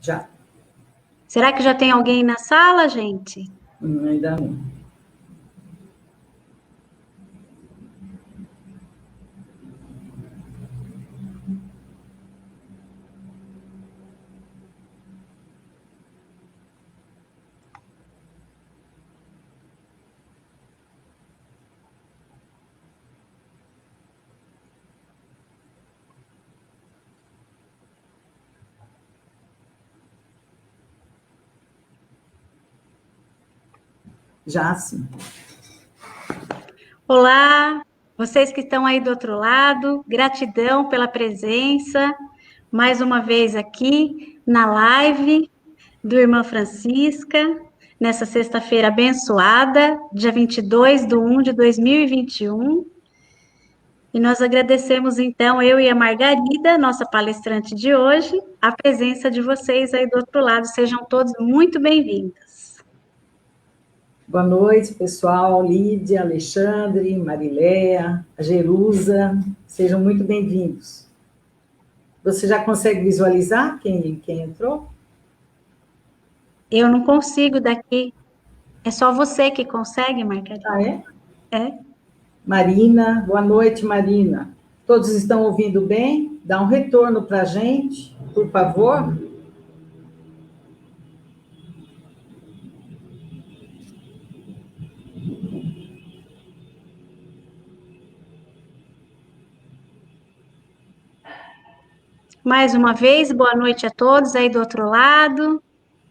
Já. Será que já tem alguém na sala, gente? Ainda não. Já, sim. Olá, vocês que estão aí do outro lado, gratidão pela presença, mais uma vez aqui na live do Irmã Francisca, nessa sexta-feira abençoada, dia 22/1 de 2021. E nós agradecemos, então, eu e a Margarida, nossa palestrante de hoje, a presença de vocês aí do outro lado. Sejam todos muito bem-vindos. Boa noite, pessoal. Lídia, Alexandre, Mariléia, a Jerusa, sejam muito bem-vindos. Você já consegue visualizar quem entrou? Eu não consigo daqui. É só você que consegue, Margarida. Ah, é? É. Marina, boa noite, Marina. Todos estão ouvindo bem? Dá um retorno para a gente, por favor. Mais uma vez, boa noite a todos aí do outro lado.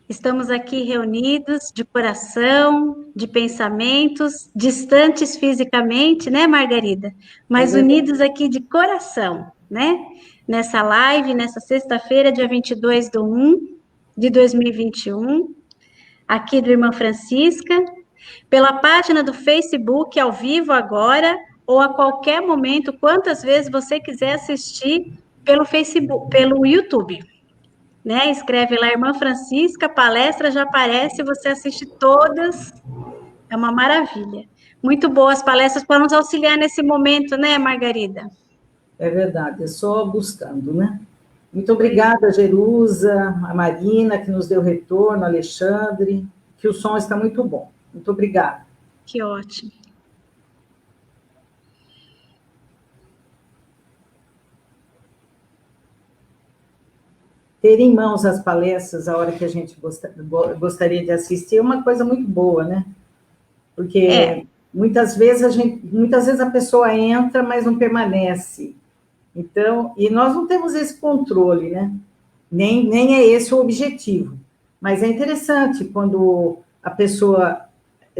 Estamos aqui reunidos de coração, de pensamentos, distantes fisicamente, né, Margarida? Mas unidos aqui de coração, né? Nessa live, nessa sexta-feira, dia 22/1 de 2021, aqui do Irmã Francisca, pela página do Facebook, ao vivo agora, ou a qualquer momento, quantas vezes você quiser assistir pelo Facebook, pelo YouTube. Né? Escreve lá, Irmã Francisca, palestra já aparece, você assiste todas, é uma maravilha. Muito boas palestras para nos auxiliar nesse momento, né, Margarida? É verdade, é só buscando, né? Muito obrigada, Jerusa, a Marina, que nos deu retorno, Alexandre, que o som está muito bom. Muito obrigada. Que ótimo. Ter em mãos as palestras a hora que a gente gostaria de assistir é uma coisa muito boa, né? Porque muitas vezes a pessoa entra, mas não permanece. Então, e nós não temos esse controle, né? Nem é esse o objetivo. Mas é interessante quando a pessoa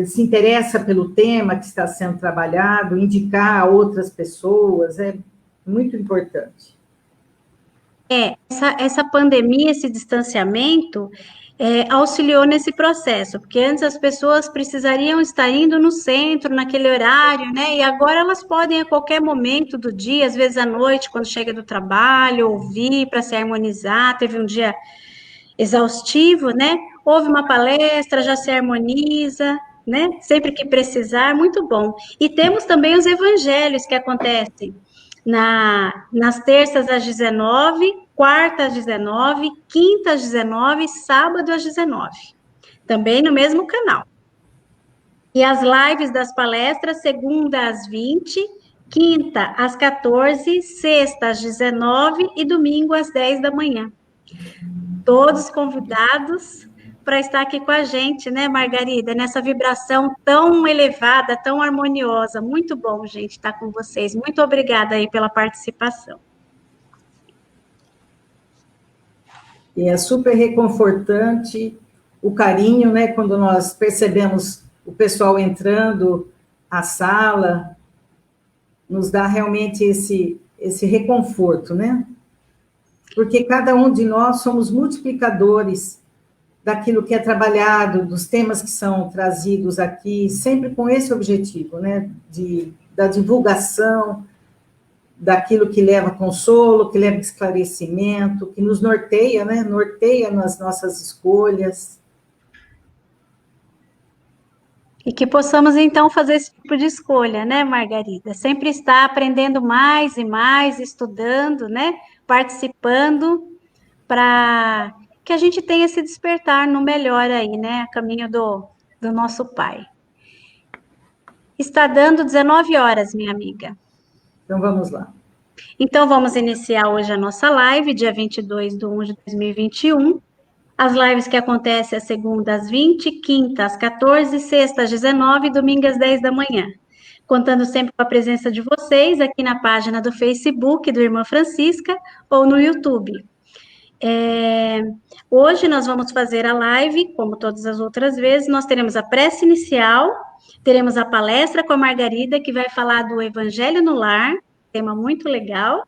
se interessa pelo tema que está sendo trabalhado, indicar a outras pessoas, é muito importante. Essa pandemia, esse distanciamento, auxiliou nesse processo, porque antes as pessoas precisariam estar indo no centro, naquele horário, né? E agora elas podem, a qualquer momento do dia, às vezes à noite, quando chega do trabalho, ouvir para se harmonizar. Teve um dia exaustivo, né? Houve uma palestra, já se harmoniza, né? Sempre que precisar, muito bom. E temos também os evangelhos que acontecem nas terças às 19, quarta às 19, quinta às 19, sábado às 19. Também no mesmo canal. E as lives das palestras, segunda às 20, quinta às 14, sexta às 19 e domingo às 10 da manhã. Todos convidados para estar aqui com a gente, né, Margarida? Nessa vibração tão elevada, tão harmoniosa. Muito bom, gente, estar com vocês. Muito obrigada aí pela participação. E é super reconfortante o carinho, né, quando nós percebemos o pessoal entrando à sala, nos dá realmente esse reconforto, né? Porque cada um de nós somos multiplicadores daquilo que é trabalhado, dos temas que são trazidos aqui, sempre com esse objetivo, né, da divulgação, daquilo que leva consolo, que leva esclarecimento, que nos norteia, né, norteia nas nossas escolhas. E que possamos, então, fazer esse tipo de escolha, né, Margarida? Sempre estar aprendendo mais e mais, estudando, né, participando, para que a gente tenha esse despertar no melhor aí, né? A caminho do nosso Pai. Está dando 19 horas, minha amiga. Então, vamos lá. Então, vamos iniciar hoje a nossa live, dia 22/1/2021. As lives que acontecem às segundas às 20, quinta às 14, sexta às 19 e domingo às 10 da manhã. Contando sempre com a presença de vocês aqui na página do Facebook do Irmã Francisca ou no YouTube. Hoje nós vamos fazer a live, como todas as outras vezes, nós teremos a prece inicial, teremos a palestra com a Margarida, que vai falar do Evangelho no Lar, tema muito legal.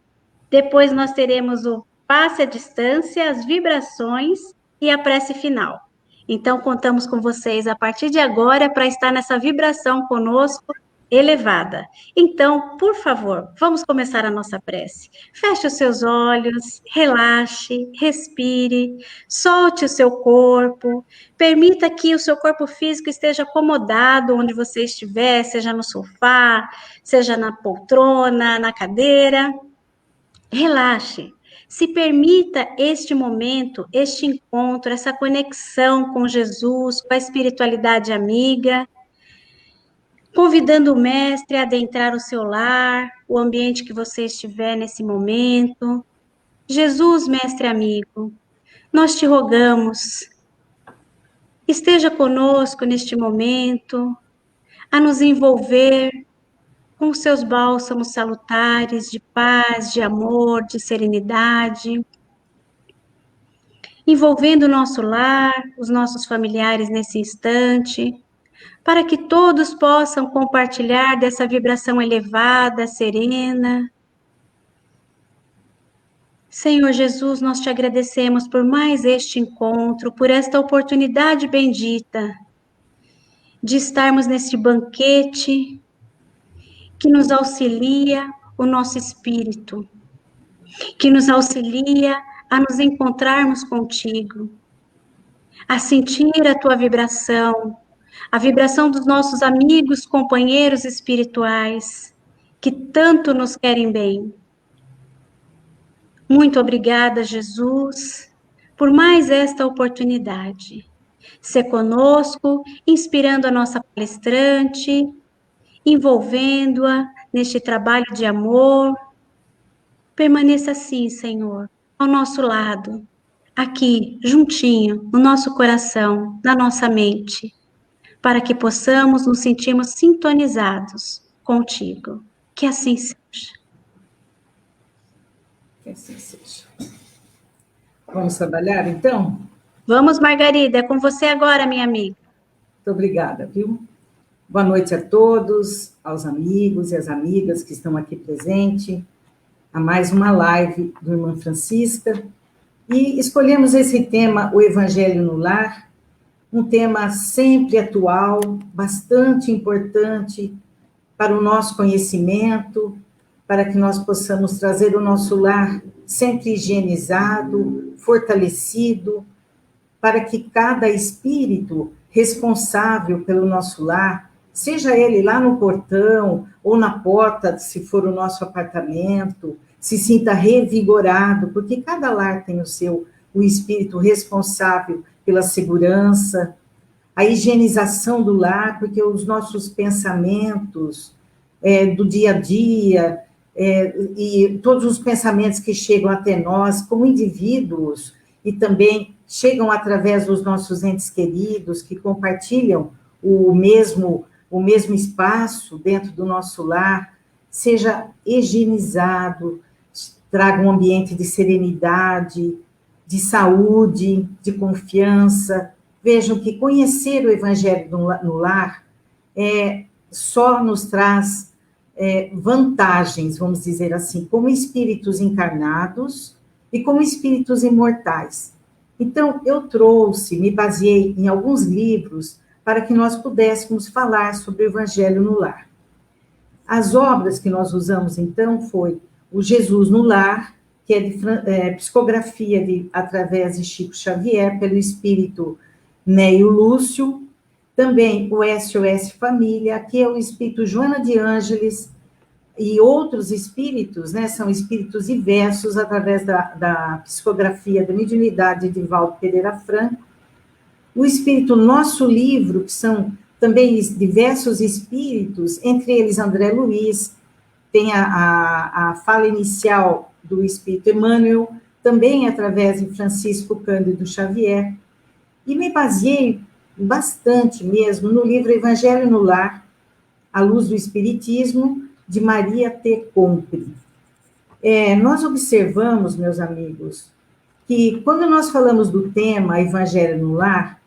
Depois nós teremos o passe à distância, as vibrações e a prece final. Então, contamos com vocês a partir de agora para estar nessa vibração conosco elevada. Então, por favor, vamos começar a nossa prece. Feche os seus olhos, relaxe, respire, solte o seu corpo, permita que o seu corpo físico esteja acomodado onde você estiver, seja no sofá, seja na poltrona, na cadeira. Relaxe. Se permita este momento, este encontro, essa conexão com Jesus, com a espiritualidade amiga, convidando o mestre a adentrar o seu lar, o ambiente que você estiver nesse momento. Jesus, mestre amigo, nós te rogamos, esteja conosco neste momento, a nos envolver com seus bálsamos salutares de paz, de amor, de serenidade, envolvendo o nosso lar, os nossos familiares nesse instante, para que todos possam compartilhar dessa vibração elevada, serena. Senhor Jesus, nós te agradecemos por mais este encontro, por esta oportunidade bendita de estarmos neste banquete que nos auxilia o nosso espírito, que nos auxilia a nos encontrarmos contigo, a sentir a tua vibração, a vibração dos nossos amigos, companheiros espirituais, que tanto nos querem bem. Muito obrigada, Jesus, por mais esta oportunidade. Ser conosco, inspirando a nossa palestrante, envolvendo-a neste trabalho de amor. Permaneça assim, Senhor, ao nosso lado, aqui, juntinho, no nosso coração, na nossa mente, para que possamos nos sentirmos sintonizados contigo. Que assim seja. Que assim seja. Vamos trabalhar, então? Vamos, Margarida, é com você agora, minha amiga. Muito obrigada, viu? Boa noite a todos, aos amigos e às amigas que estão aqui presentes, a mais uma live do Irmã Francisca. E escolhemos esse tema, o Evangelho no Lar, um tema sempre atual, bastante importante para o nosso conhecimento, para que nós possamos trazer o nosso lar sempre higienizado, fortalecido, para que cada espírito responsável pelo nosso lar, seja ele lá no portão ou na porta, se for o nosso apartamento, se sinta revigorado, porque cada lar tem o espírito responsável pela segurança, a higienização do lar, porque os nossos pensamentos do dia a dia, e todos os pensamentos que chegam até nós como indivíduos, e também chegam através dos nossos entes queridos, que compartilham o mesmo espaço dentro do nosso lar, seja higienizado, traga um ambiente de serenidade, de saúde, de confiança. Vejam que conhecer o Evangelho no lar só nos traz vantagens, vamos dizer assim, como espíritos encarnados e como espíritos imortais. Então, eu me baseei em alguns livros para que nós pudéssemos falar sobre o Evangelho no Lar. As obras que nós usamos, então, foi o Jesus no Lar, que é de psicografia através de Chico Xavier, pelo espírito Neio Lúcio, também o SOS Família, que é o espírito Joana de Ângeles, e outros espíritos, né, são espíritos diversos, através da psicografia da mediunidade de Valdo Pereira Franco. O espírito Nosso Livro, que são também diversos espíritos, entre eles André Luiz, tem a fala inicial do espírito Emmanuel, também através de Francisco Cândido Xavier, e me baseei bastante mesmo no livro Evangelho no Lar, à Luz do Espiritismo, de Maria T. Compre. Nós observamos, meus amigos, que quando nós falamos do tema Evangelho no Lar,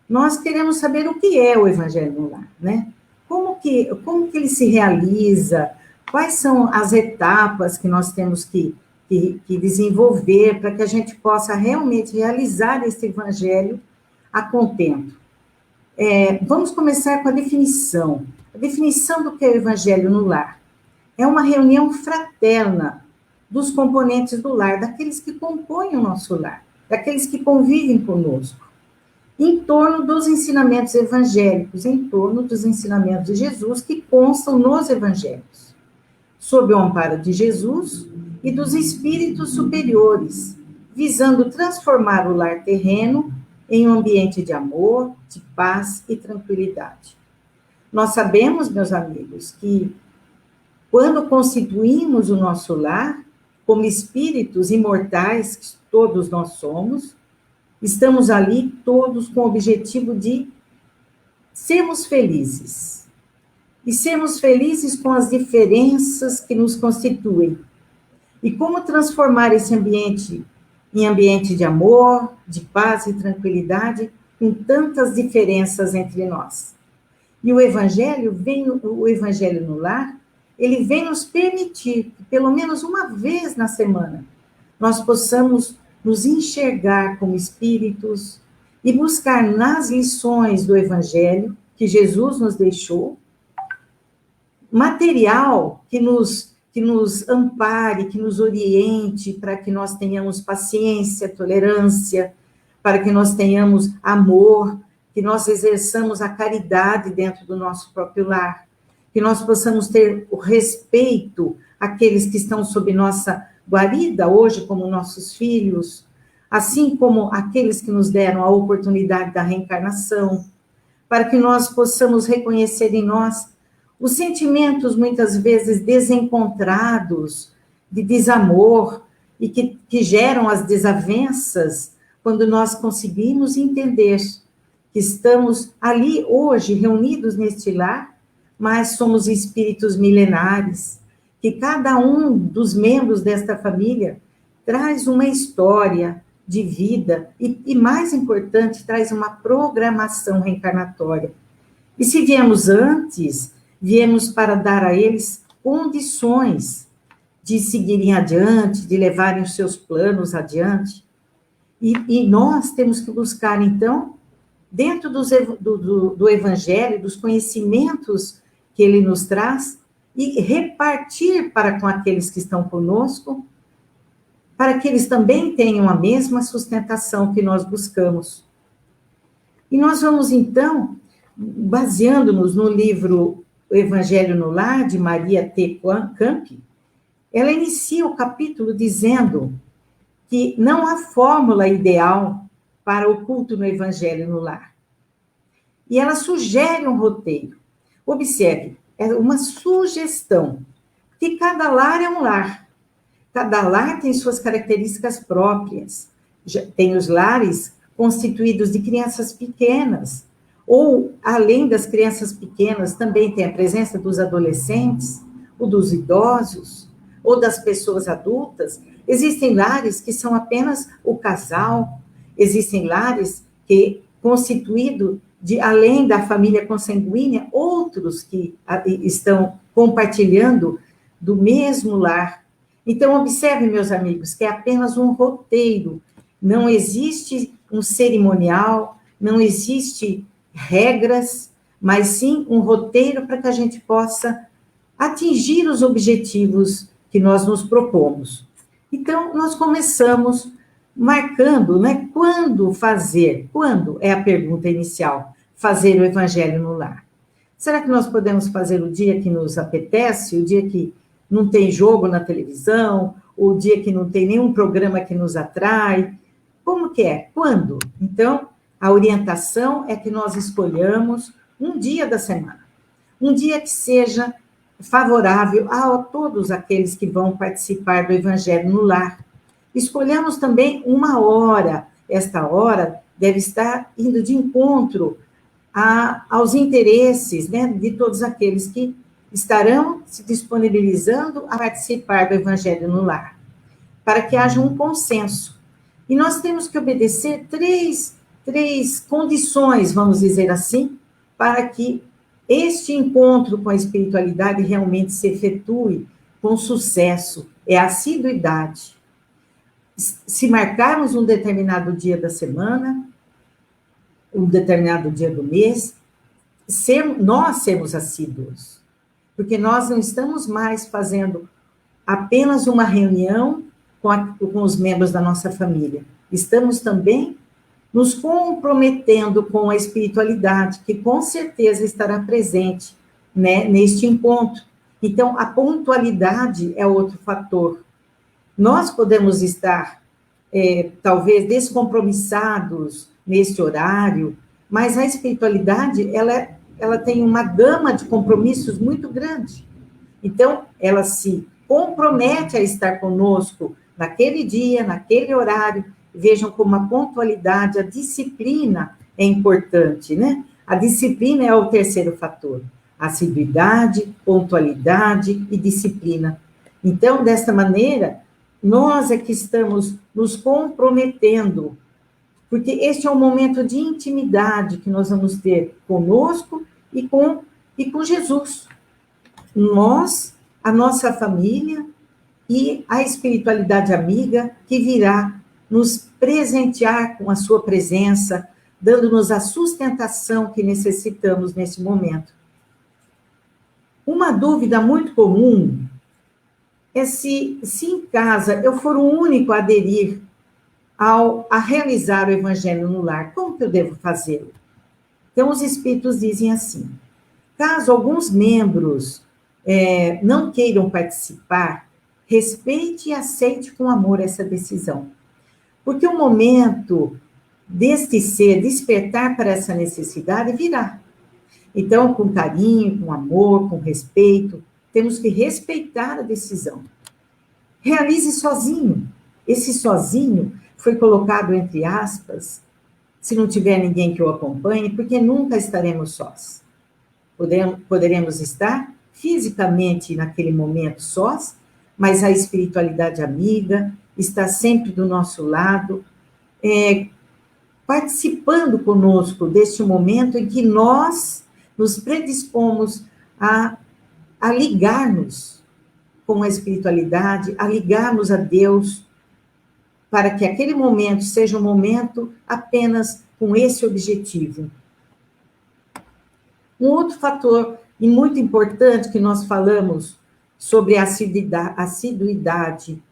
nós queremos saber o que é o Evangelho no Lar, né? Como que ele se realiza, quais são as etapas que nós temos que desenvolver para que a gente possa realmente realizar esse Evangelho a contento. Vamos começar com a definição. A definição do que é o Evangelho no Lar. É uma reunião fraterna dos componentes do lar, daqueles que compõem o nosso lar, daqueles que convivem conosco, em torno dos ensinamentos evangélicos, em torno dos ensinamentos de Jesus que constam nos evangelhos, sob o amparo de Jesus e dos espíritos superiores, visando transformar o lar terreno em um ambiente de amor, de paz e tranquilidade. Nós sabemos, meus amigos, que quando constituímos o nosso lar, como espíritos imortais, que todos nós somos, estamos ali todos com o objetivo de sermos felizes. E sermos felizes com as diferenças que nos constituem. E como transformar esse ambiente em ambiente de amor, de paz e tranquilidade, com tantas diferenças entre nós. E o Evangelho no Lar, ele vem nos permitir que, pelo menos uma vez na semana, nós possamos nos enxergar como espíritos e buscar nas lições do Evangelho que Jesus nos deixou, material que nos ampare, que nos oriente, para que nós tenhamos paciência, tolerância, para que nós tenhamos amor, que nós exerçamos a caridade dentro do nosso próprio lar, que nós possamos ter o respeito àqueles que estão sob nossa guarida hoje, como nossos filhos, assim como aqueles que nos deram a oportunidade da reencarnação, para que nós possamos reconhecer em nós os sentimentos, muitas vezes, desencontrados, de desamor, e que geram as desavenças, quando nós conseguimos entender que estamos ali hoje, reunidos neste lar, mas somos espíritos milenares, que cada um dos membros desta família traz uma história de vida e mais importante, traz uma programação reencarnatória. E se viemos antes, viemos para dar a eles condições de seguirem adiante, de levarem os seus planos adiante. E nós temos que buscar, então, dentro do Evangelho, dos conhecimentos que ele nos traz, e repartir para com aqueles que estão conosco, para que eles também tenham a mesma sustentação que nós buscamos. E nós vamos, então, baseando-nos no livro O Evangelho no Lar, de Maria T. Campi, ela inicia o capítulo dizendo que não há fórmula ideal para o culto no Evangelho no Lar. E ela sugere um roteiro. Observe, é uma sugestão, que cada lar é um lar. Cada lar tem suas características próprias. Tem os lares constituídos de crianças pequenas, ou, além das crianças pequenas, também tem a presença dos adolescentes, ou dos idosos, ou das pessoas adultas. Existem lares que são apenas o casal, existem lares que, constituído de, além da família consanguínea, outros que estão compartilhando do mesmo lar. Então, observe, meus amigos, que é apenas um roteiro, não existe um cerimonial, não existe regras, mas sim um roteiro para que a gente possa atingir os objetivos que nós nos propomos. Então, nós começamos marcando, né? Quando fazer? Quando é a pergunta inicial? Fazer o Evangelho no Lar. Será que nós podemos fazer o dia que nos apetece, o dia que não tem jogo na televisão, ou o dia que não tem nenhum programa que nos atrai. Como que é? Quando? Então, a orientação é que nós escolhamos um dia da semana. Um dia que seja favorável a todos aqueles que vão participar do Evangelho no Lar. Escolhamos também uma hora. Esta hora deve estar indo de encontro aos interesses, né, de todos aqueles que estarão se disponibilizando a participar do Evangelho no Lar, para que haja um consenso. E nós temos que obedecer três condições, vamos dizer assim, para que este encontro com a espiritualidade realmente se efetue com sucesso. É a assiduidade. Se marcarmos um determinado dia da semana, um determinado dia do mês, nós sermos assíduos. Porque nós não estamos mais fazendo apenas uma reunião com os membros da nossa família. Estamos também nos comprometendo com a espiritualidade, que com certeza estará presente, né, neste encontro. Então, a pontualidade é outro fator. Nós podemos estar, talvez, descompromissados neste horário, mas a espiritualidade, ela tem uma gama de compromissos muito grande. Então, ela se compromete a estar conosco naquele dia, naquele horário. Vejam como a pontualidade, a disciplina é importante, né? A disciplina é o terceiro fator. Assiduidade, pontualidade e disciplina. Então, desta maneira, nós é que estamos nos comprometendo, porque este é um momento de intimidade que nós vamos ter conosco e com Jesus. Nós, a nossa família e a espiritualidade amiga que virá nos presentear com a sua presença, dando-nos a sustentação que necessitamos nesse momento. Uma dúvida muito comum é se em casa eu for o único a aderir a realizar o Evangelho no Lar, como que eu devo fazê-lo? Então, os Espíritos dizem assim: caso alguns membros não queiram participar, respeite e aceite com amor essa decisão. Porque o momento deste ser despertar para essa necessidade virá. Então, com carinho, com amor, com respeito, temos que respeitar a decisão. Realize sozinho. Esse sozinho foi colocado entre aspas, se não tiver ninguém que o acompanhe, porque nunca estaremos sós. Poderemos estar fisicamente naquele momento sós, mas a espiritualidade amiga está sempre do nosso lado, participando conosco deste momento em que nós nos predispomos a ligar-nos com a espiritualidade, a ligar-nos a Deus, para que aquele momento seja um momento apenas com esse objetivo. Um outro fator, e muito importante, que nós falamos sobre a assiduidade.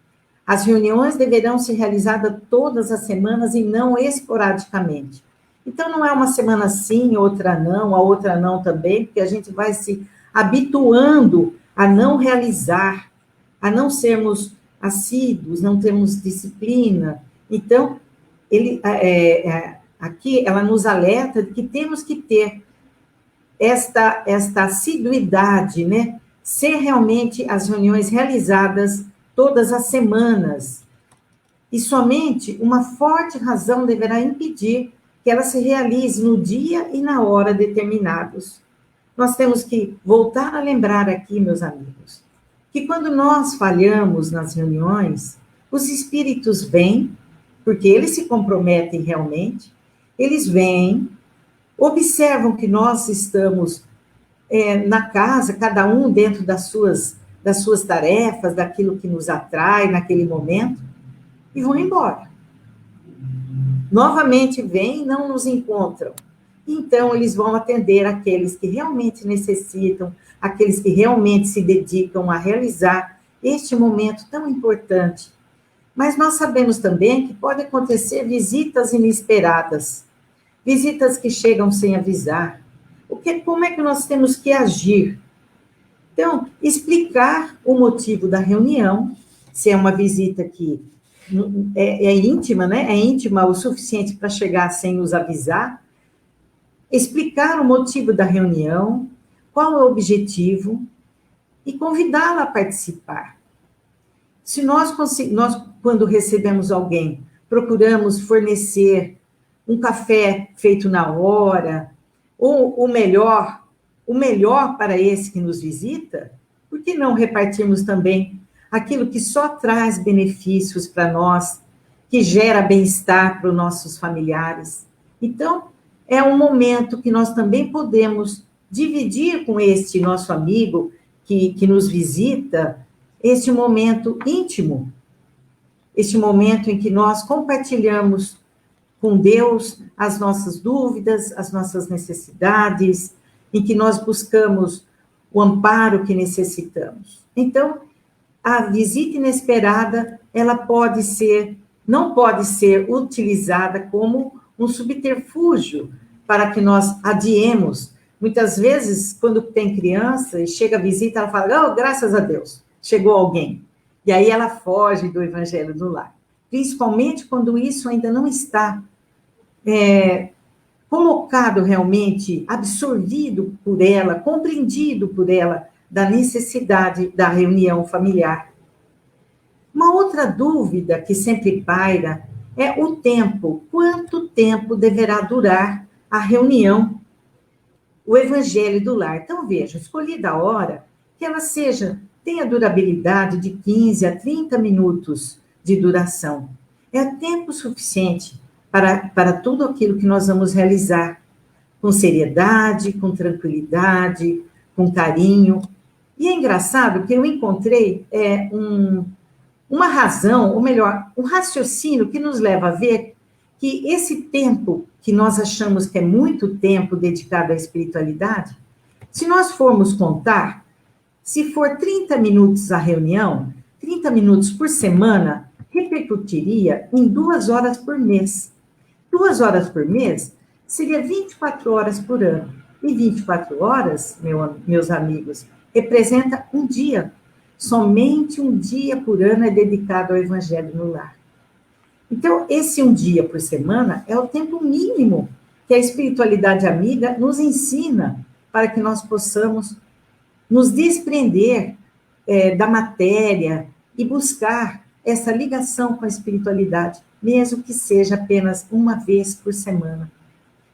As reuniões deverão ser realizadas todas as semanas e não esporadicamente. Então, não é uma semana sim, outra não, a outra não também, porque a gente vai se habituando a não realizar, a não sermos assíduos, não termos disciplina. Então, aqui ela nos alerta de que temos que ter esta assiduidade, né? Ser realmente as reuniões realizadas todas as semanas. E somente uma forte razão deverá impedir que ela se realize no dia e na hora determinados. Nós temos que voltar a lembrar aqui, meus amigos, que quando nós falhamos nas reuniões, os espíritos vêm, porque eles se comprometem realmente, eles vêm, observam que nós estamos na casa, cada um dentro das suas tarefas, daquilo que nos atrai naquele momento, e vão embora. Novamente vêm e não nos encontram. Então, eles vão atender aqueles que realmente necessitam, aqueles que realmente se dedicam a realizar este momento tão importante. Mas nós sabemos também que pode acontecer visitas inesperadas, visitas que chegam sem avisar. Como é que nós temos que agir? Então, explicar o motivo da reunião, se é uma visita que é íntima, né? É íntima o suficiente para chegar sem nos avisar, explicar o motivo da reunião, qual é o objetivo, e convidá-la a participar. Se nós, quando recebemos alguém, procuramos fornecer um café feito na hora, ou o melhor para esse que nos visita, por que não repartirmos também aquilo que só traz benefícios para nós, que gera bem-estar para os nossos familiares? Então, é um momento que nós também podemos dividir com este nosso amigo que nos visita, este momento íntimo, este momento em que nós compartilhamos com Deus as nossas dúvidas, as nossas necessidades, em que nós buscamos o amparo que necessitamos. Então, a visita inesperada, ela não pode ser utilizada como um subterfúgio para que nós adiemos. Muitas vezes, quando tem criança e chega a visita, ela fala, oh, graças a Deus, chegou alguém. E aí ela foge do evangelho do lar. Principalmente quando isso ainda não está colocado realmente, absorvido por ela, compreendido por ela, da necessidade da reunião familiar. Uma outra dúvida que sempre paira é o tempo. Quanto tempo deverá durar a reunião, o evangelho do lar? Então, veja, escolhi da hora que ela tenha durabilidade de 15 a 30 minutos de duração. É tempo suficiente para tudo aquilo que nós vamos realizar, com seriedade, com tranquilidade, com carinho. E é engraçado que eu encontrei uma razão, ou melhor, um raciocínio que nos leva a ver que esse tempo que nós achamos que é muito tempo dedicado à espiritualidade, se nós formos contar, se for 30 minutos a reunião, 30 minutos por semana, repercutiria em 2 horas por mês. 2 horas por mês seria 24 horas por ano. E 24 horas, meus amigos, representa um dia. Somente um dia por ano é dedicado ao evangelho no lar. Então, esse um dia por semana é o tempo mínimo que a espiritualidade amiga nos ensina para que nós possamos nos desprender da matéria e buscar essa ligação com a espiritualidade, mesmo que seja apenas uma vez por semana.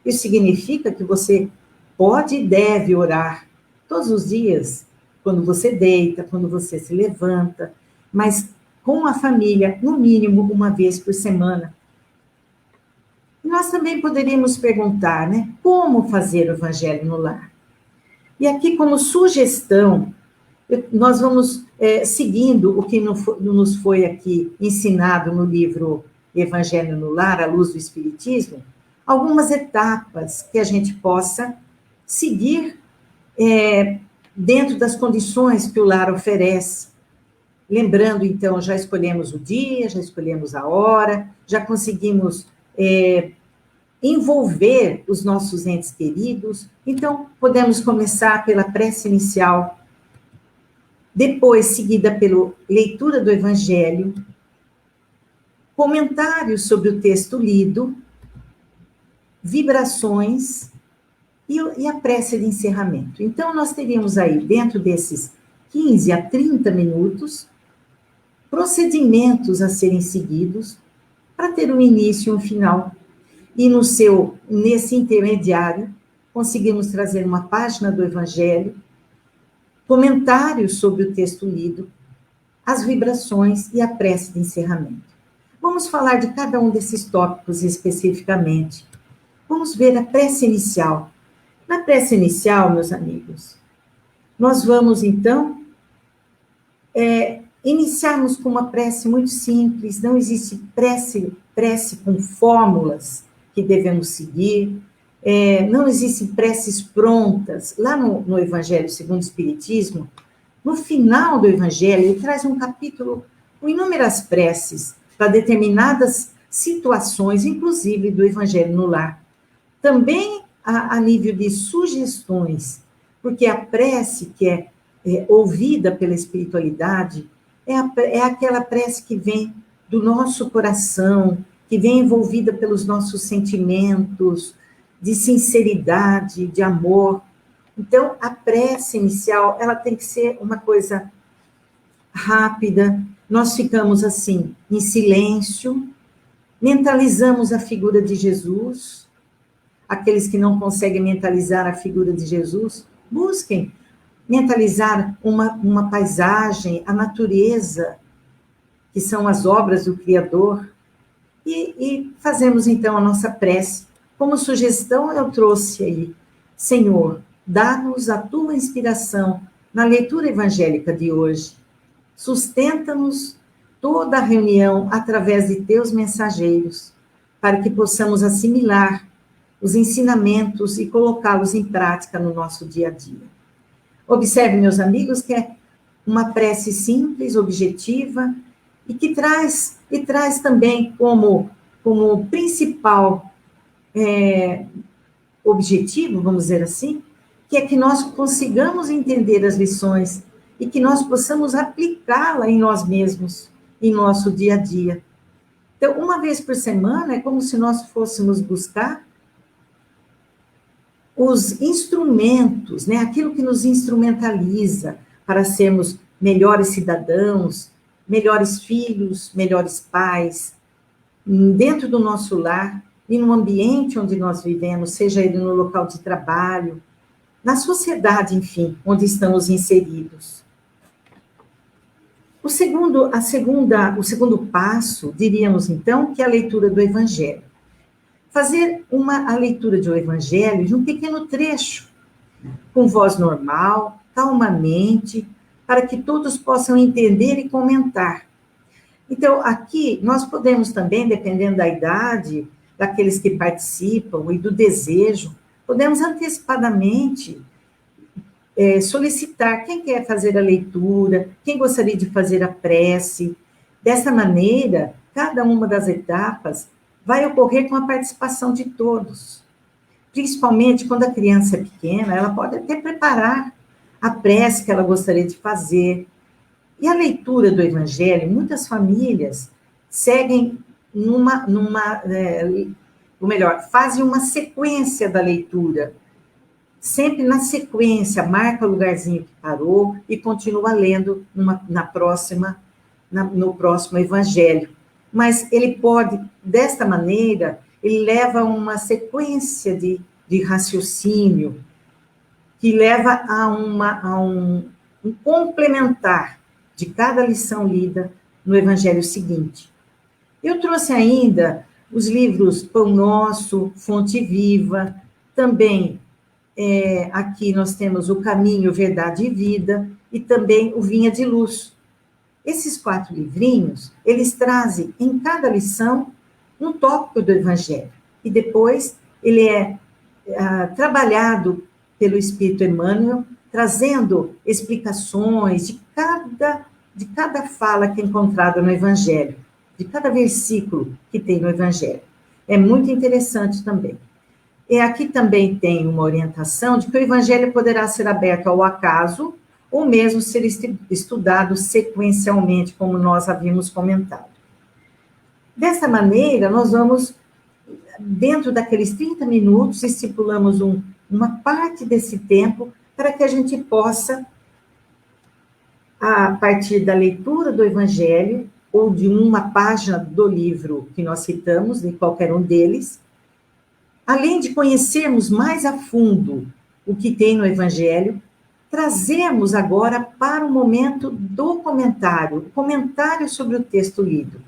Isso significa que você pode e deve orar todos os dias, quando você deita, quando você se levanta, mas com a família, no mínimo, uma vez por semana. Nós também poderíamos perguntar, né, como fazer o evangelho no lar? E aqui, como sugestão, nós vamos seguindo o que nos foi aqui ensinado no livro Evangelho no Lar, à luz do Espiritismo, algumas etapas que a gente possa seguir dentro das condições que o lar oferece. Lembrando, então, já escolhemos o dia, já escolhemos a hora, já conseguimos envolver os nossos entes queridos. Então, podemos começar pela prece inicial, depois seguida pela leitura do Evangelho, comentários sobre o texto lido, vibrações e a prece de encerramento. Então, nós teríamos aí, dentro desses 15 a 30 minutos, procedimentos a serem seguidos para ter um início e um final. E nesse intermediário, conseguimos trazer uma página do Evangelho, comentários sobre o texto lido, as vibrações e a prece de encerramento. Vamos falar de cada um desses tópicos especificamente. Vamos ver a prece inicial. Na prece inicial, meus amigos, nós vamos, então, iniciarmos com uma prece muito simples. Não existe prece com fórmulas que devemos seguir. Não existem preces prontas. Lá no Evangelho segundo o Espiritismo, no final do Evangelho, ele traz um capítulo com inúmeras preces para determinadas situações, inclusive do Evangelho no lar. Também a nível de sugestões, porque a prece, que é ouvida pela espiritualidade, é aquela prece que vem do nosso coração, que vem envolvida pelos nossos sentimentos, de sinceridade, de amor. Então, a prece inicial, ela tem que ser uma coisa rápida. Nós ficamos assim, em silêncio, mentalizamos a figura de Jesus. Aqueles que não conseguem mentalizar a figura de Jesus, busquem mentalizar uma paisagem, a natureza, que são as obras do Criador, e fazemos então a nossa prece. Como sugestão, eu trouxe aí: Senhor, dá-nos a tua inspiração na leitura evangélica de hoje. Sustenta-nos toda a reunião através de teus mensageiros, para que possamos assimilar os ensinamentos e colocá-los em prática no nosso dia a dia. Observe, meus amigos, que é uma prece simples, objetiva, e que traz também como principal objetivo, vamos dizer assim, que é que nós consigamos entender as lições e que nós possamos aplicá-la em nós mesmos, em nosso dia a dia. Então, uma vez por semana, é como se nós fôssemos buscar os instrumentos, né? Aquilo que nos instrumentaliza para sermos melhores cidadãos, melhores filhos, melhores pais, dentro do nosso lar e no ambiente onde nós vivemos, seja ele no local de trabalho, na sociedade, enfim, onde estamos inseridos. O segundo passo, diríamos então, que é a leitura do Evangelho. Fazer a leitura do Evangelho de um pequeno trecho, com voz normal, calmamente, para que todos possam entender e comentar. Então, aqui, nós podemos também, dependendo da idade daqueles que participam e do desejo, podemos antecipadamente solicitar quem quer fazer a leitura, quem gostaria de fazer a prece. Dessa maneira, cada uma das etapas vai ocorrer com a participação de todos. Principalmente quando a criança é pequena, ela pode até preparar a prece que ela gostaria de fazer. E a leitura do Evangelho, muitas famílias seguem fazem uma sequência da leitura. Sempre na sequência, marca o lugarzinho que parou e continua lendo no próximo Evangelho. Mas ele pode, desta maneira, ele leva uma sequência de raciocínio que leva a um complementar de cada lição lida no Evangelho seguinte. Eu trouxe ainda os livros Pão Nosso, Fonte Viva, também aqui nós temos O Caminho, Verdade e Vida, e também o Vinha de Luz. Esses 4 livrinhos, eles trazem em cada lição um tópico do Evangelho, e depois ele é trabalhado pelo Espírito Emmanuel, trazendo explicações de cada fala que é encontrada no Evangelho, de cada versículo que tem no Evangelho. É muito interessante também. E aqui também tem uma orientação de que o Evangelho poderá ser aberto ao acaso, ou mesmo ser estudado sequencialmente, como nós havíamos comentado. Dessa maneira, nós vamos, dentro daqueles 30 minutos, estipulamos uma parte desse tempo para que a gente possa, a partir da leitura do Evangelho, ou de uma página do livro que nós citamos, de qualquer um deles, além de conhecermos mais a fundo o que tem no Evangelho, trazemos agora para o momento do comentário, o comentário sobre o texto lido.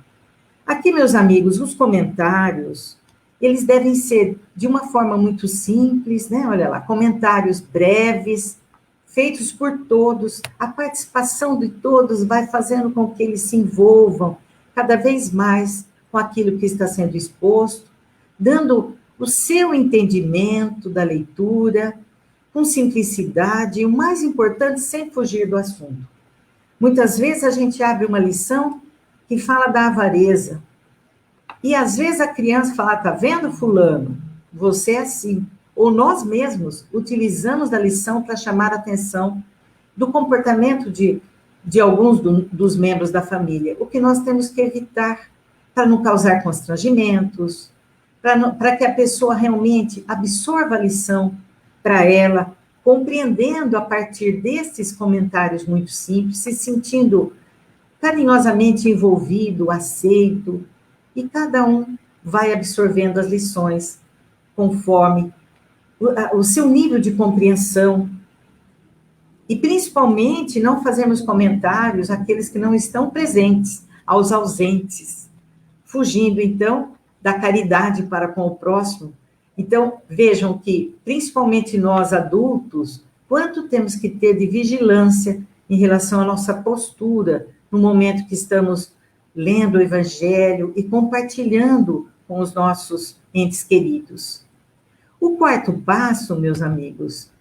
Aqui, meus amigos, os comentários, eles devem ser de uma forma muito simples, né? Olha lá, comentários breves, feitos por todos. A participação de todos vai fazendo com que eles se envolvam cada vez mais com aquilo que está sendo exposto, dando o seu entendimento da leitura, com simplicidade, e o mais importante, sem fugir do assunto. Muitas vezes a gente abre uma lição que fala da avareza, e às vezes a criança fala, tá vendo, fulano? Você é assim. Ou nós mesmos utilizamos da lição para chamar a atenção do comportamento de alguns dos membros da família. O que nós temos que evitar para não causar constrangimentos, para que a pessoa realmente absorva a lição para ela, compreendendo a partir desses comentários muito simples, se sentindo carinhosamente envolvido, aceito, e cada um vai absorvendo as lições conforme o seu nível de compreensão. E, principalmente, não fazermos comentários àqueles que não estão presentes, aos ausentes, fugindo, então, da caridade para com o próximo. Então, vejam que, principalmente nós adultos, quanto temos que ter de vigilância em relação à nossa postura, no momento que estamos lendo o Evangelho e compartilhando com os nossos entes queridos. O quarto passo, meus amigos,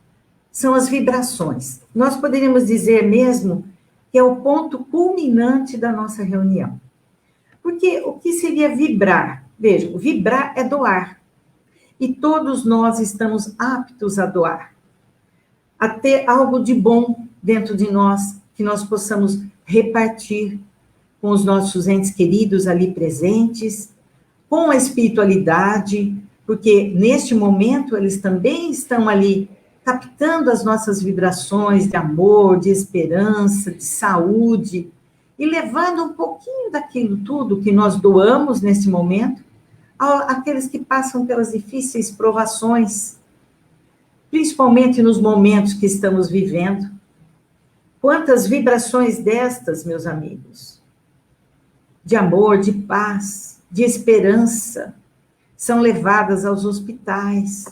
são as vibrações. Nós poderíamos dizer mesmo que é o ponto culminante da nossa reunião. Porque o que seria vibrar? Vejam, vibrar é doar. E todos nós estamos aptos a doar. A ter algo de bom dentro de nós, que nós possamos repartir com os nossos entes queridos ali presentes, com a espiritualidade, porque neste momento eles também estão ali captando as nossas vibrações de amor, de esperança, de saúde, e levando um pouquinho daquilo tudo que nós doamos nesse momento àqueles que passam pelas difíceis provações, principalmente nos momentos que estamos vivendo. Quantas vibrações destas, meus amigos, de amor, de paz, de esperança, são levadas aos hospitais,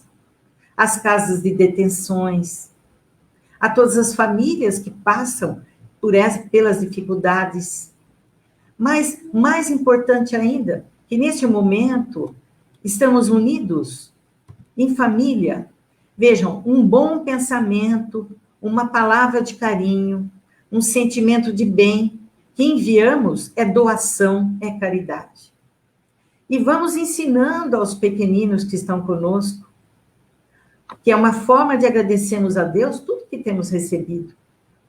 às casas de detenções, a todas as famílias que passam pelas dificuldades. Mas, mais importante ainda, que neste momento estamos unidos em família. Vejam, um bom pensamento, uma palavra de carinho, um sentimento de bem que enviamos é doação, é caridade. E vamos ensinando aos pequeninos que estão conosco, que é uma forma de agradecermos a Deus tudo que temos recebido.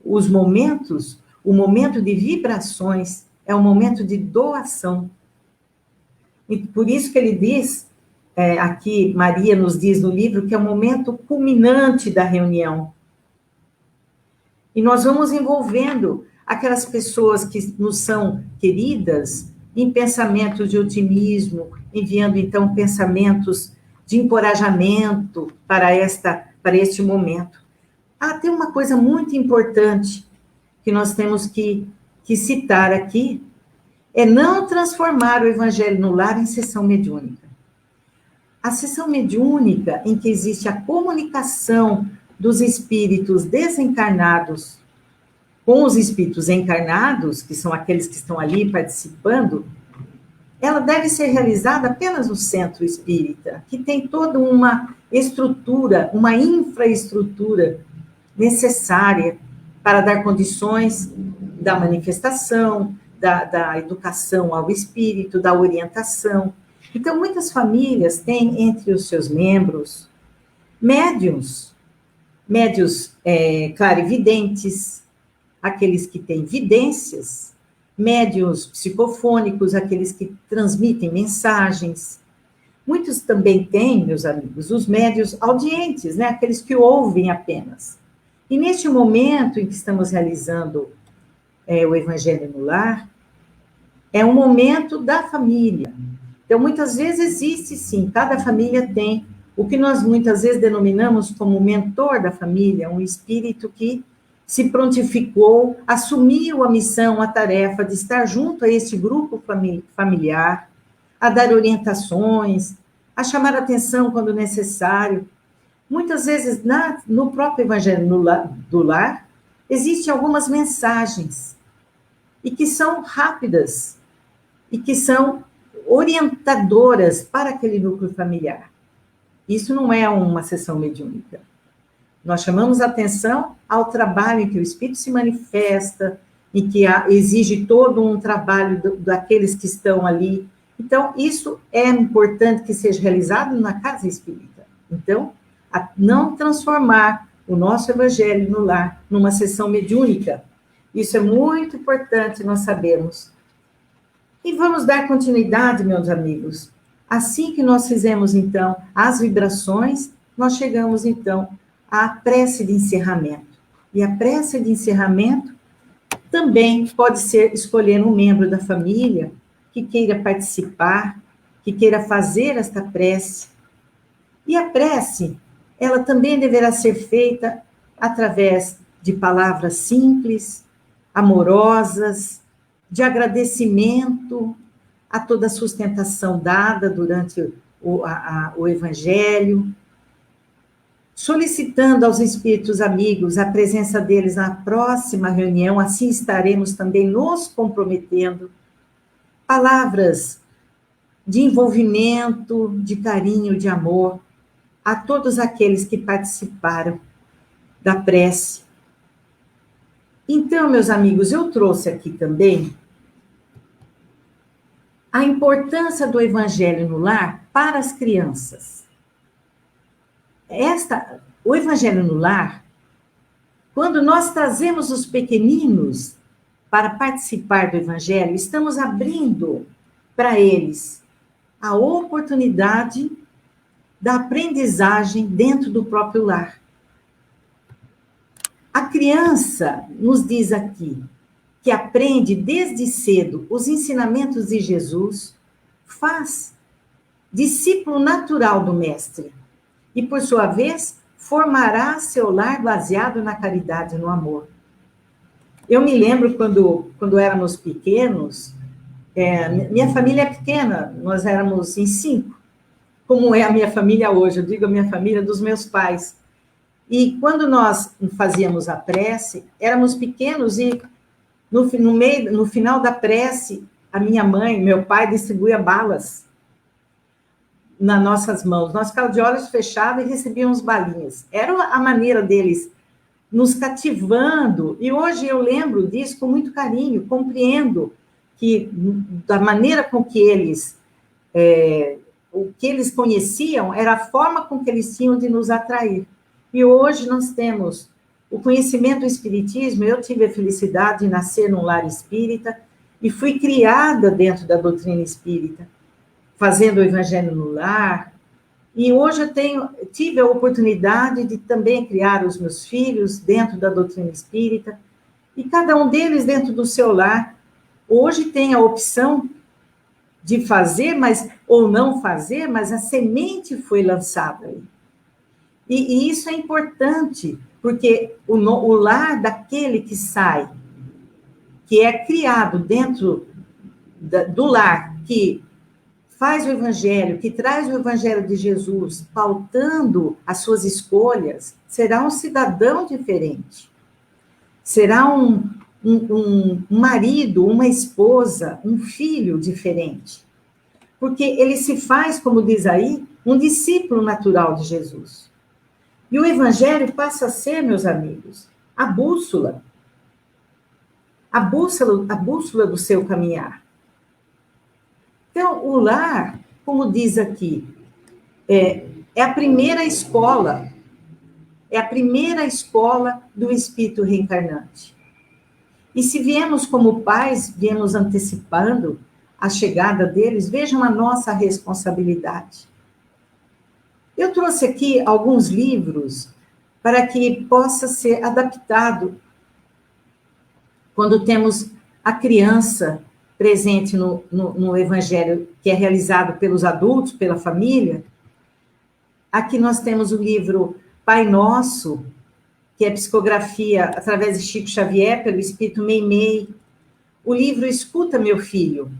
Os momentos, o momento de vibrações é um momento de doação. E por isso que ele diz, aqui Maria nos diz no livro, que é o momento culminante da reunião. E nós vamos envolvendo aquelas pessoas que nos são queridas em pensamentos de otimismo, enviando, então, pensamentos de encorajamento para este momento. Tem uma coisa muito importante que nós temos que citar aqui, é não transformar o Evangelho no Lar em sessão mediúnica. A sessão mediúnica, em que existe a comunicação dos espíritos desencarnados com os espíritos encarnados, que são aqueles que estão ali participando, ela deve ser realizada apenas no centro espírita, que tem toda uma estrutura, uma infraestrutura necessária para dar condições da manifestação, da educação ao espírito, da orientação. Então, muitas famílias têm entre os seus membros médiuns clarividentes, aqueles que têm vidências, médiuns psicofônicos, aqueles que transmitem mensagens. Muitos também têm, meus amigos, os médiuns audientes, né? Aqueles que ouvem apenas. E neste momento em que estamos realizando o Evangelho no Lar, é um momento da família. Então, muitas vezes existe, sim, cada família tem o que nós muitas vezes denominamos como mentor da família, um espírito que se prontificou, assumiu a missão, a tarefa de estar junto a este grupo familiar, a dar orientações, a chamar atenção quando necessário. Muitas vezes, no próprio Evangelho do Lar, existem algumas mensagens, e que são rápidas, e que são orientadoras para aquele núcleo familiar. Isso não é uma sessão mediúnica. Nós chamamos atenção ao trabalho em que o espírito se manifesta, em que exige todo um trabalho daqueles que estão ali. Então, isso é importante que seja realizado na casa espírita. Então, não transformar o nosso evangelho no lar, numa sessão mediúnica. Isso é muito importante nós sabermos. E vamos dar continuidade, meus amigos. Assim que nós fizemos, então, as vibrações, nós chegamos, então, à prece de encerramento. E a prece de encerramento também pode ser escolher um membro da família que queira participar, que queira fazer esta prece. E a prece, ela também deverá ser feita através de palavras simples, amorosas, de agradecimento a toda a sustentação dada durante o Evangelho, solicitando aos espíritos amigos a presença deles na próxima reunião, assim estaremos também nos comprometendo. Palavras de envolvimento, de carinho, de amor, a todos aqueles que participaram da prece. Então, meus amigos, eu trouxe aqui também a importância do Evangelho no lar para as crianças. O Evangelho no lar, quando nós trazemos os pequeninos para participar do Evangelho, estamos abrindo para eles a oportunidade da aprendizagem dentro do próprio lar. A criança, nos diz aqui, que aprende desde cedo os ensinamentos de Jesus, faz discípulo natural do Mestre e, por sua vez, formará seu lar baseado na caridade e no amor. Eu me lembro quando éramos pequenos, minha família é pequena, nós éramos em 5, como é a minha família hoje, eu digo a minha família dos meus pais. E quando nós fazíamos a prece, éramos pequenos e no final da prece, a minha mãe, meu pai distribuía balas nas nossas mãos. Nós ficávamos de olhos fechados e recebíamos balinhas. Era a maneira deles nos cativando. E hoje eu lembro disso com muito carinho, compreendo que da maneira com que eles, o que eles conheciam, era a forma com que eles tinham de nos atrair. E hoje nós temos o conhecimento do espiritismo. Eu tive a felicidade de nascer num lar espírita e fui criada dentro da doutrina espírita, fazendo o Evangelho no lar. E hoje eu tive a oportunidade de também criar os meus filhos dentro da doutrina espírita, e cada um deles dentro do seu lar. Hoje tem a opção de fazer, ou não fazer, mas a semente foi lançada aí. E isso é importante, porque o lar daquele que sai, que é criado dentro do lar, que faz o Evangelho, que traz o Evangelho de Jesus, pautando as suas escolhas, será um cidadão diferente. Será um marido, uma esposa, um filho diferente. Porque ele se faz, como diz aí, um discípulo natural de Jesus. E o Evangelho passa a ser, meus amigos, a bússola do seu caminhar. Então, o lar, como diz aqui, é a primeira escola, do espírito reencarnante. E se viemos como pais, viemos antecipando a chegada deles, vejam a nossa responsabilidade. Eu trouxe aqui alguns livros para que possa ser adaptado quando temos a criança presente no Evangelho, que é realizado pelos adultos, pela família. Aqui nós temos o livro Pai Nosso, que é psicografia através de Chico Xavier, pelo Espírito Meimei. O livro Escuta, Meu Filho,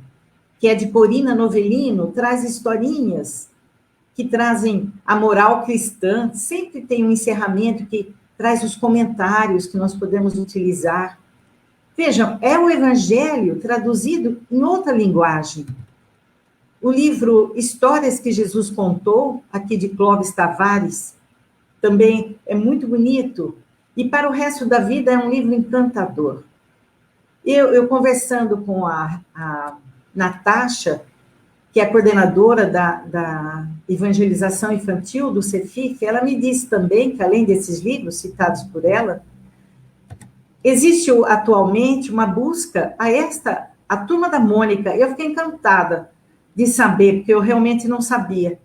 que é de Corina Novellino, traz historinhas que trazem a moral cristã, sempre tem um encerramento que traz os comentários que nós podemos utilizar. Vejam, é o Evangelho traduzido em outra linguagem. O livro Histórias que Jesus Contou, aqui de Clóvis Tavares, também é muito bonito. E para o resto da vida é um livro encantador. Eu conversando com a Natasha, que é a coordenadora da evangelização infantil do CEFIF, ela me disse também que, além desses livros citados por ela, existe atualmente uma busca a Turma da Mônica. Eu fiquei encantada de saber, porque eu realmente não sabia.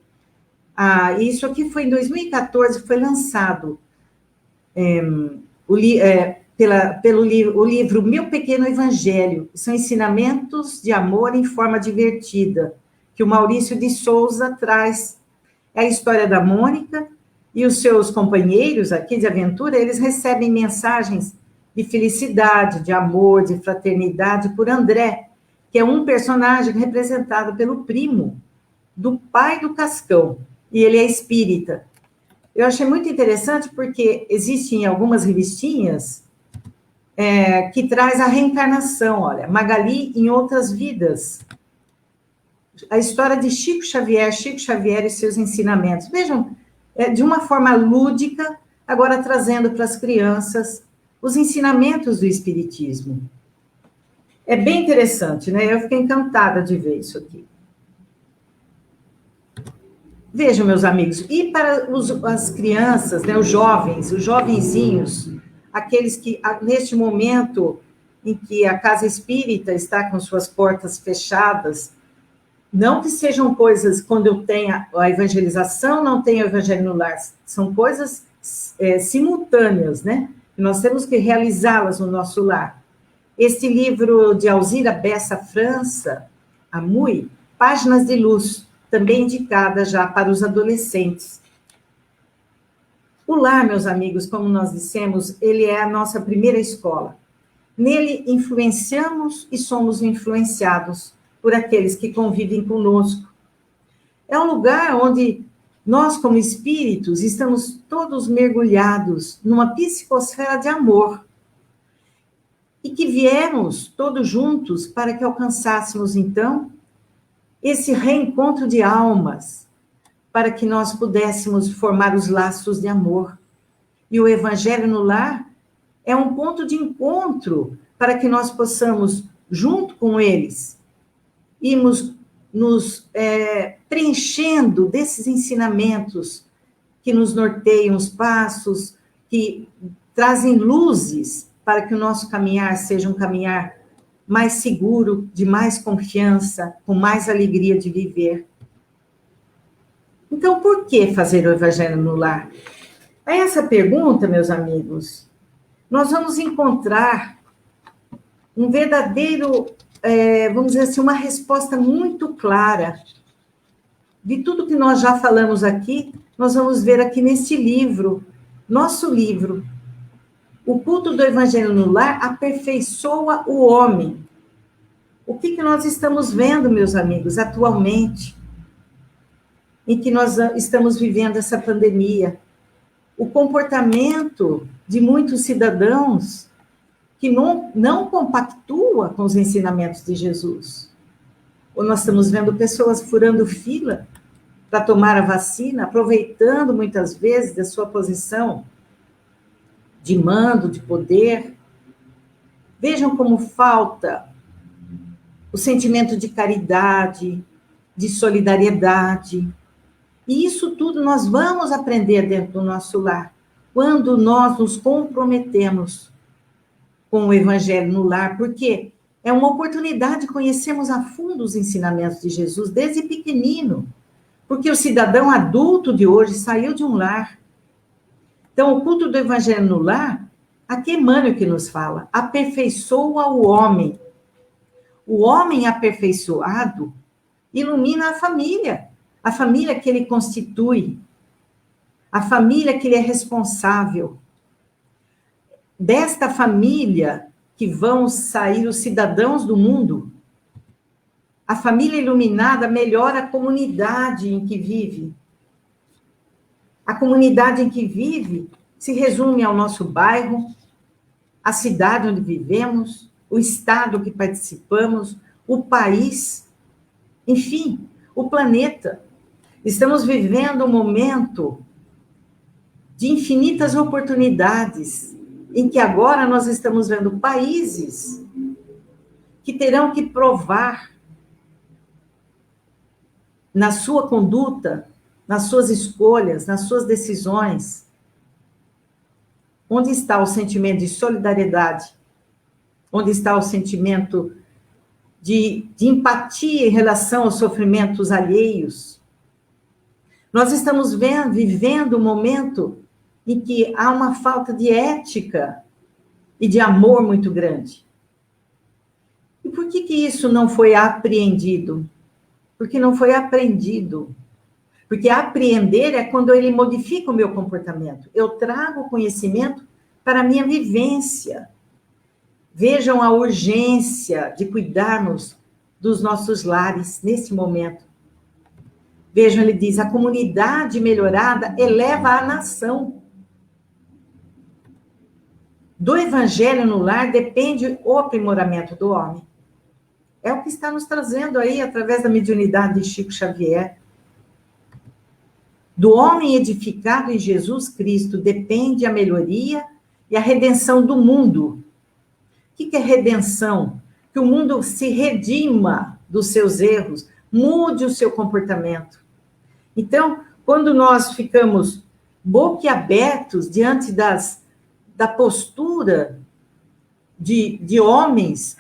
Isso aqui foi em 2014, foi lançado o livro Meu Pequeno Evangelho. São ensinamentos de amor em forma divertida, que o Maurício de Souza traz. É a história da Mônica e os seus companheiros aqui de aventura, eles recebem mensagens de felicidade, de amor, de fraternidade por André, que é um personagem representado pelo primo do pai do Cascão, e ele é espírita. Eu achei muito interessante porque existem algumas revistinhas que traz a reencarnação, olha, Magali em outras vidas, a história de Chico Xavier e seus ensinamentos. Vejam, de uma forma lúdica, agora trazendo para as crianças os ensinamentos do Espiritismo. É bem interessante, né? Eu fiquei encantada de ver isso aqui. Vejam, meus amigos, e para as crianças, né, os jovenzinhos, aqueles que, neste momento em que a casa espírita está com suas portas fechadas, não que sejam coisas, quando eu tenho a evangelização, não tenho o evangelho no lar, são coisas simultâneas, né? Nós temos que realizá-las no nosso lar. Este livro de Alzira Bessa França, Amui, Páginas de Luz, também indicada já para os adolescentes. O lar, meus amigos, como nós dissemos, ele é a nossa primeira escola. Nele influenciamos e somos influenciados por aqueles que convivem conosco. É um lugar onde nós, como espíritos, estamos todos mergulhados numa psicosfera de amor e que viemos todos juntos para que alcançássemos, então, esse reencontro de almas, para que nós pudéssemos formar os laços de amor. E o Evangelho no Lar é um ponto de encontro para que nós possamos, junto com eles, irmos nos preenchendo desses ensinamentos que nos norteiam os passos, que trazem luzes para que o nosso caminhar seja um caminhar mais seguro, de mais confiança, com mais alegria de viver. Então, por que fazer o Evangelho no Lar? A essa pergunta, meus amigos, nós vamos encontrar um verdadeiro, vamos dizer assim, uma resposta muito clara de tudo que nós já falamos aqui. Nós vamos ver aqui neste livro, nosso livro, O Culto do Evangelho no Lar aperfeiçoa o homem. O que nós estamos vendo, meus amigos, atualmente, em que nós estamos vivendo essa pandemia? O comportamento de muitos cidadãos que não compactua com os ensinamentos de Jesus. Ou nós estamos vendo pessoas furando fila para tomar a vacina, aproveitando muitas vezes da sua posição de mando, de poder. Vejam como falta o sentimento de caridade, de solidariedade. E isso tudo nós vamos aprender dentro do nosso lar, quando nós nos comprometemos com o Evangelho no lar, porque é uma oportunidade de conhecermos a fundo os ensinamentos de Jesus desde pequenino, porque o cidadão adulto de hoje saiu de um lar. Então, o culto do Evangelho no lar, aqui Emmanuel que nos fala, aperfeiçoa o homem. O homem aperfeiçoado ilumina a família que ele constitui, a família que ele é responsável. Desta família que vão sair os cidadãos do mundo. A família iluminada melhora a comunidade em que vive. A comunidade em que vive se resume ao nosso bairro, a cidade onde vivemos, o estado que participamos, o país, enfim, o planeta. Estamos vivendo um momento de infinitas oportunidades, em que agora nós estamos vendo países que terão que provar na sua conduta, nas suas escolhas, nas suas decisões? Onde está o sentimento de solidariedade? Onde está o sentimento de empatia em relação aos sofrimentos alheios? Nós estamos vivendo um momento em que há uma falta de ética e de amor muito grande. E por que isso não foi apreendido? Porque não foi aprendido. Porque apreender é quando ele modifica o meu comportamento. Eu trago o conhecimento para a minha vivência. Vejam a urgência de cuidarmos dos nossos lares nesse momento. Vejam, ele diz, a comunidade melhorada eleva a nação. Do evangelho no lar depende o aprimoramento do homem. É o que está nos trazendo aí, através da mediunidade de Chico Xavier. Do homem edificado em Jesus Cristo depende a melhoria e a redenção do mundo. O que é redenção? Que o mundo se redima dos seus erros, mude o seu comportamento. Então, quando nós ficamos boquiabertos diante da postura de homens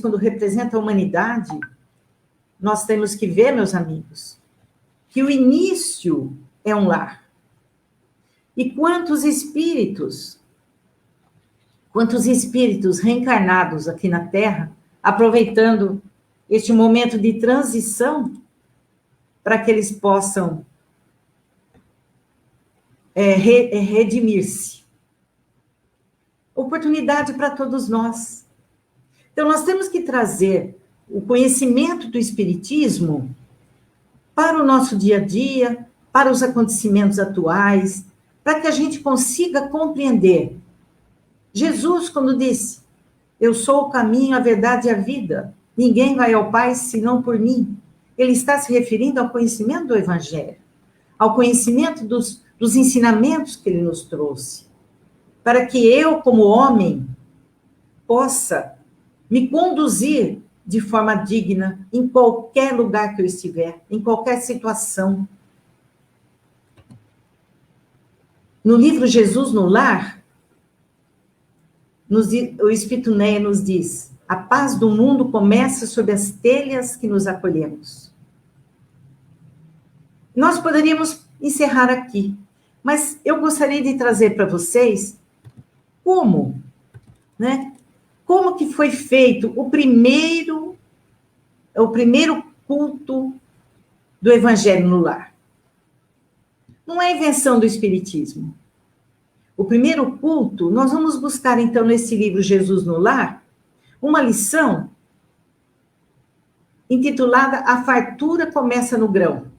quando representam a humanidade, nós temos que ver, meus amigos, que o início é um lar. E quantos espíritos reencarnados aqui na Terra, aproveitando este momento de transição, para que eles possam redimir-se. Oportunidade para todos nós. Então, nós temos que trazer o conhecimento do Espiritismo para o nosso dia a dia, para os acontecimentos atuais, para que a gente consiga compreender. Jesus, quando disse, eu sou o caminho, a verdade e a vida, ninguém vai ao Pai senão por mim. Ele está se referindo ao conhecimento do Evangelho, ao conhecimento dos ensinamentos que ele nos trouxe, para que eu, como homem, possa me conduzir de forma digna em qualquer lugar que eu estiver, em qualquer situação. No livro Jesus no Lar, o Espírito Néia nos diz, a paz do mundo começa sob as telhas que nos acolhemos. Nós poderíamos encerrar aqui, mas eu gostaria de trazer para vocês como que foi feito o primeiro culto do Evangelho no Lar. Não é invenção do Espiritismo. O primeiro culto, nós vamos buscar, então, nesse livro Jesus no Lar, uma lição intitulada A Fartura Começa no Grão.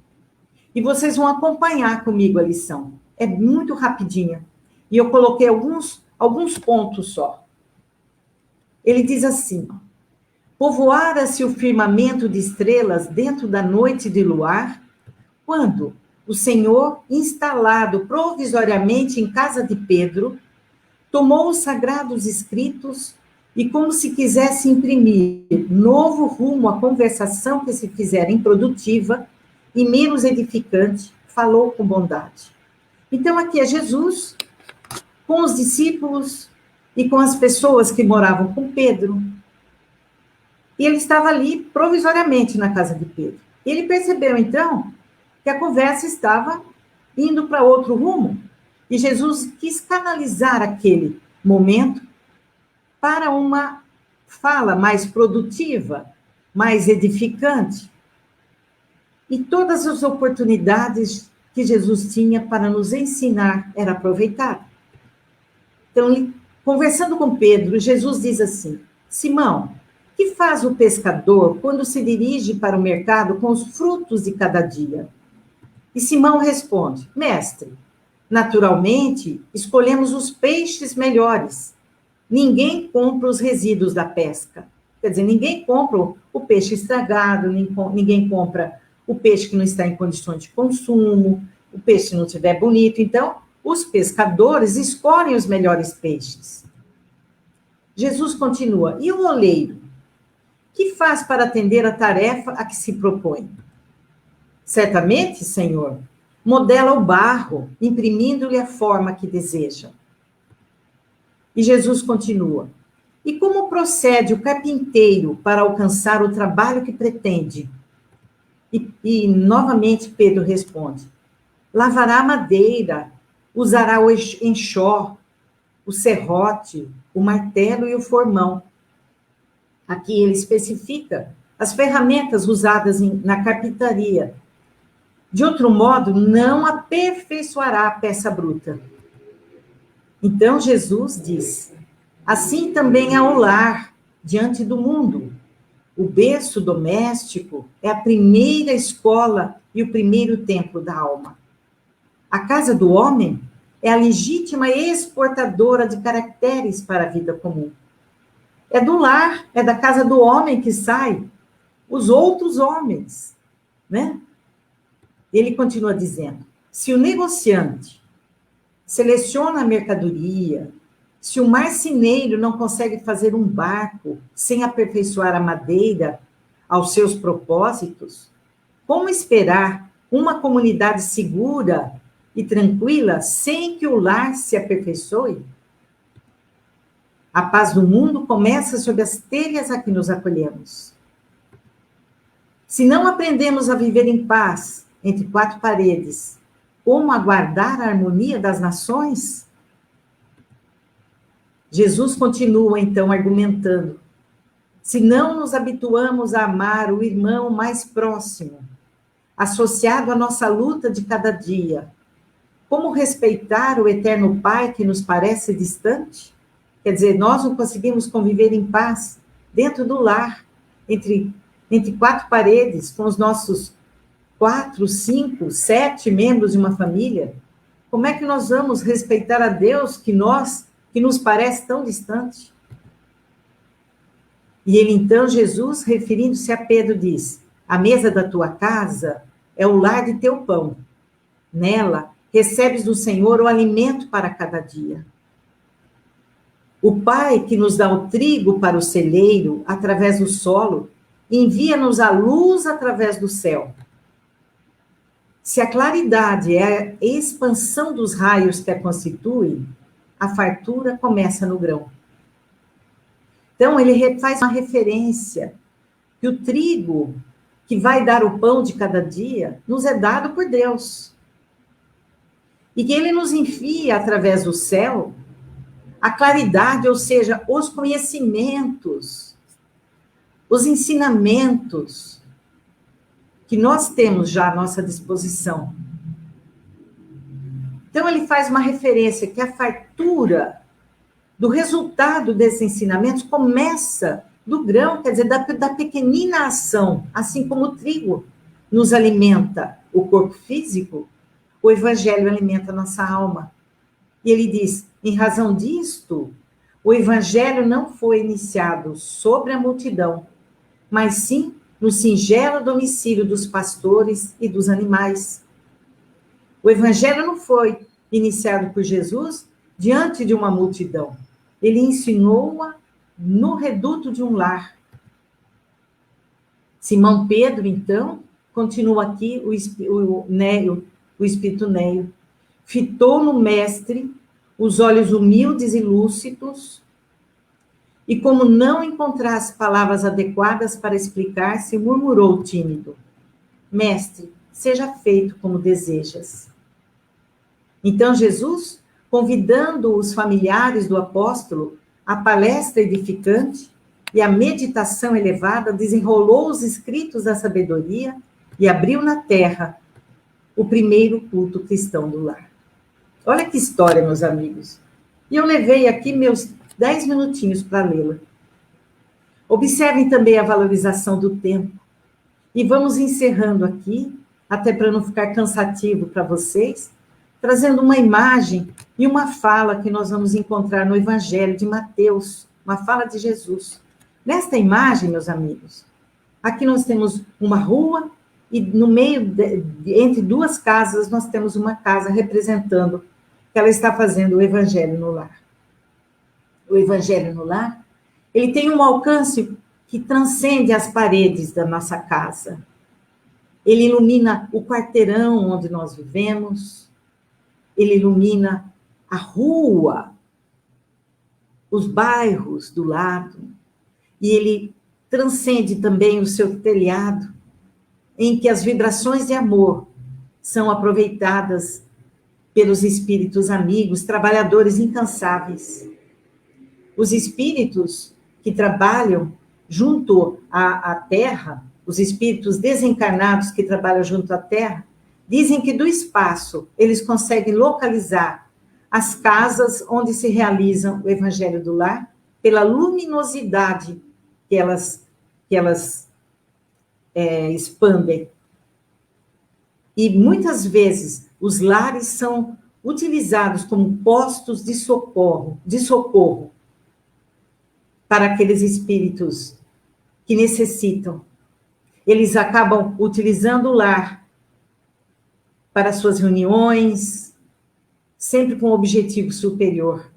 E vocês vão acompanhar comigo a lição. É muito rapidinha. E eu coloquei alguns pontos só. Ele diz assim, povoara-se o firmamento de estrelas dentro da noite de luar, quando o Senhor, instalado provisoriamente em casa de Pedro, tomou os sagrados escritos e, como se quisesse imprimir novo rumo à conversação que se fizera improdutiva e menos edificante, falou com bondade. Então, aqui é Jesus, com os discípulos e com as pessoas que moravam com Pedro. E ele estava ali provisoriamente na casa de Pedro. E ele percebeu, então, que a conversa estava indo para outro rumo. E Jesus quis canalizar aquele momento para uma fala mais produtiva, mais edificante. E todas as oportunidades que Jesus tinha para nos ensinar era aproveitar. Então, conversando com Pedro, Jesus diz assim, Simão, que faz o pescador quando se dirige para o mercado com os frutos de cada dia? E Simão responde, mestre, naturalmente, escolhemos os peixes melhores. Ninguém compra os resíduos da pesca. Quer dizer, ninguém compra o peixe estragado, ninguém compra o peixe que não está em condições de consumo, o peixe que não estiver bonito. Então, os pescadores escolhem os melhores peixes. Jesus continua, e o oleiro? Que faz para atender a tarefa a que se propõe? Certamente, Senhor, modela o barro, imprimindo-lhe a forma que deseja. E Jesus continua: e como procede o carpinteiro para alcançar o trabalho que pretende? E novamente Pedro responde: lavará a madeira, usará o enxó, o serrote, o martelo e o formão. Aqui ele especifica as ferramentas usadas na carpintaria. De outro modo, não aperfeiçoará a peça bruta. Então Jesus diz: assim também é o lar diante do mundo. O berço doméstico é a primeira escola e o primeiro templo da alma. A casa do homem é a legítima exportadora de caracteres para a vida comum. É do lar, é da casa do homem que saem os outros homens, né? Ele continua dizendo: se o negociante seleciona a mercadoria, se o marceneiro não consegue fazer um barco sem aperfeiçoar a madeira aos seus propósitos, como esperar uma comunidade segura e tranquila sem que o lar se aperfeiçoe? A paz do mundo começa sob as telhas a que nos acolhemos. Se não aprendemos a viver em paz entre quatro paredes, como aguardar a harmonia das nações? Jesus continua, então, argumentando: se não nos habituamos a amar o irmão mais próximo, associado à nossa luta de cada dia, como respeitar o eterno Pai que nos parece distante? Quer dizer, nós não conseguimos conviver em paz dentro do lar, entre quatro paredes, com os nossos 4, 5, 7 membros de uma família. Como é que nós vamos respeitar a Deus que nos parece tão distante? E ele então, Jesus, referindo-se a Pedro, diz: a mesa da tua casa é o lar de teu pão. Nela recebes do Senhor o alimento para cada dia. O Pai que nos dá o trigo para o celeiro através do solo, envia-nos a luz através do céu. Se a claridade é a expansão dos raios que a constituem, a fartura começa no grão. Então, ele faz uma referência que o trigo que vai dar o pão de cada dia nos é dado por Deus. E que ele nos envia através do céu a claridade, ou seja, os conhecimentos, os ensinamentos que nós temos já à nossa disposição. Então, ele faz uma referência que a fartura do resultado desses ensinamentos começa do grão, quer dizer, da pequenina ação, assim como o trigo nos alimenta o corpo físico, o evangelho alimenta a nossa alma. E ele diz: em razão disto, o evangelho não foi iniciado sobre a multidão, mas sim no singelo domicílio dos pastores e dos animais. O evangelho não foi iniciado por Jesus diante de uma multidão. Ele ensinou-a no reduto de um lar. Simão Pedro, então, continua aqui o espírito Neio, fitou no mestre os olhos humildes e lúcidos, e como não encontrasse palavras adequadas para explicar-se, murmurou tímido: mestre, seja feito como desejas. Então Jesus, convidando os familiares do apóstolo à palestra edificante e à meditação elevada, desenrolou os escritos da sabedoria e abriu na terra o primeiro culto cristão do lar. Olha que história, meus amigos. E eu levei aqui meus 10 minutinhos para lê-la. Observem também a valorização do tempo. E vamos encerrando aqui, até para não ficar cansativo para vocês, trazendo uma imagem e uma fala que nós vamos encontrar no Evangelho de Mateus, uma fala de Jesus. Nesta imagem, meus amigos, aqui nós temos uma rua e no meio, entre duas casas, nós temos uma casa representando que ela está fazendo o Evangelho no lar. O Evangelho no lar, ele tem um alcance que transcende as paredes da nossa casa. Ele ilumina o quarteirão onde nós vivemos, ele ilumina a rua, os bairros do lado, e ele transcende também o seu telhado, em que as vibrações de amor são aproveitadas pelos espíritos amigos, trabalhadores incansáveis. Os espíritos que trabalham junto à Terra, os espíritos desencarnados que trabalham junto à Terra, dizem que do espaço eles conseguem localizar as casas onde se realizam o Evangelho do Lar, pela luminosidade que elas expandem. E muitas vezes os lares são utilizados como postos de socorro para aqueles espíritos que necessitam. Eles acabam utilizando o lar para suas reuniões, sempre com um objetivo superior.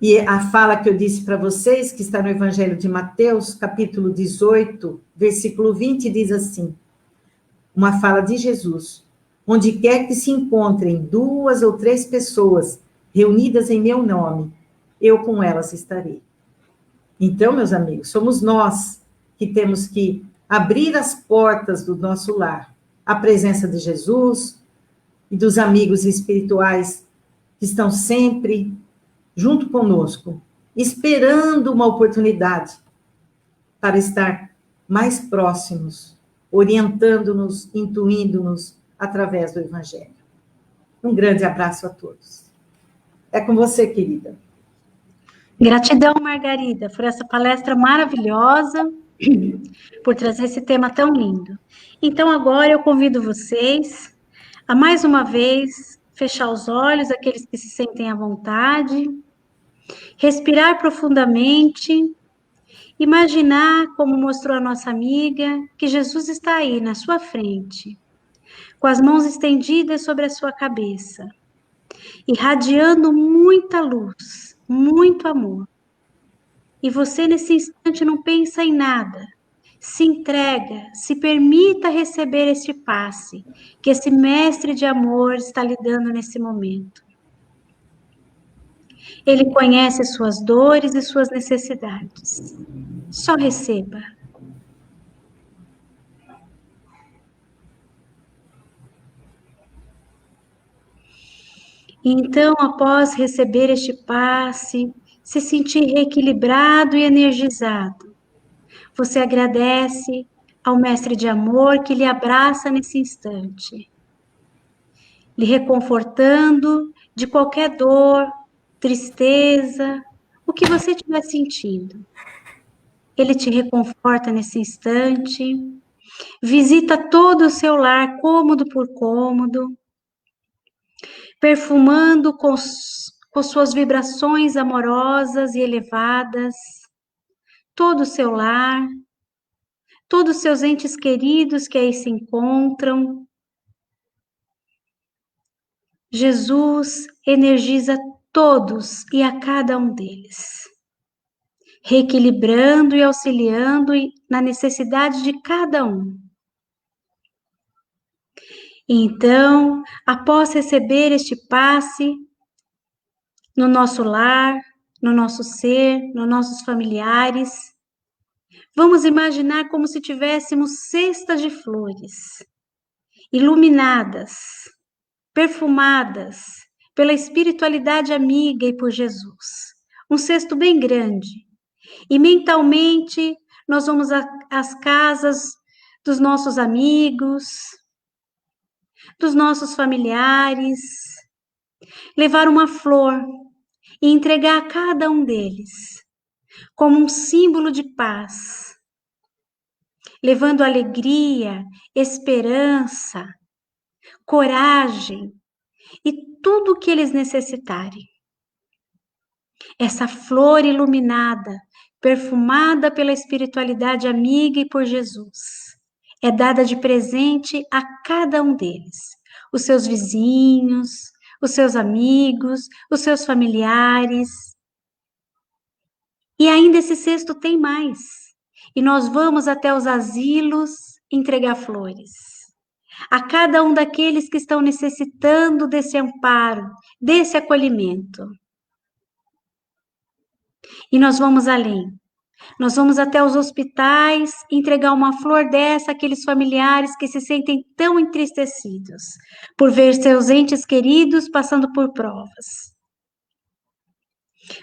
E a fala que eu disse para vocês, que está no Evangelho de Mateus, capítulo 18, versículo 20, diz assim, uma fala de Jesus: onde quer que se encontrem 2 ou 3 pessoas reunidas em meu nome, eu com elas estarei. Então, meus amigos, somos nós que temos que abrir as portas do nosso lar, à presença de Jesus e dos amigos espirituais que estão sempre junto conosco, esperando uma oportunidade para estar mais próximos, orientando-nos, intuindo-nos através do Evangelho. Um grande abraço a todos. É com você, querida. Gratidão, Margarida, por essa palestra maravilhosa, por trazer esse tema tão lindo. Então, agora eu convido vocês a, mais uma vez, fechar os olhos, aqueles que se sentem à vontade, respirar profundamente, imaginar, como mostrou a nossa amiga, que Jesus está aí, na sua frente, com as mãos estendidas sobre a sua cabeça, irradiando muita luz, muito amor. E você, nesse instante, não pensa em nada. Se entrega, se permita receber este passe que esse mestre de amor está lhe dando nesse momento. Ele conhece suas dores e suas necessidades. Só receba. Então, após receber este passe, se sentir reequilibrado e energizado, você agradece ao mestre de amor que lhe abraça nesse instante, lhe reconfortando de qualquer dor, tristeza, o que você estiver sentindo. Ele te reconforta nesse instante, visita todo o seu lar, cômodo por cômodo, perfumando com suas vibrações amorosas e elevadas todo o seu lar, todos os seus entes queridos que aí se encontram. Jesus energiza todos e a cada um deles, reequilibrando e auxiliando na necessidade de cada um. Então, após receber este passe no nosso lar, no nosso ser, nos nossos familiares, vamos imaginar como se tivéssemos cestas de flores, iluminadas, perfumadas pela espiritualidade amiga e por Jesus. Um cesto bem grande. E mentalmente nós vamos às casas dos nossos amigos, dos nossos familiares, levar uma flor e entregar a cada um deles como um símbolo de paz, levando alegria, esperança, coragem e tudo o que eles necessitarem. Essa flor iluminada, perfumada pela espiritualidade amiga e por Jesus, é dada de presente a cada um deles, os seus vizinhos, os seus amigos, os seus familiares. E ainda esse cesto tem mais. E nós vamos até os asilos entregar flores. A cada um daqueles que estão necessitando desse amparo, desse acolhimento. E nós vamos além. Nós vamos até os hospitais entregar uma flor dessa àqueles familiares que se sentem tão entristecidos por ver seus entes queridos passando por provas.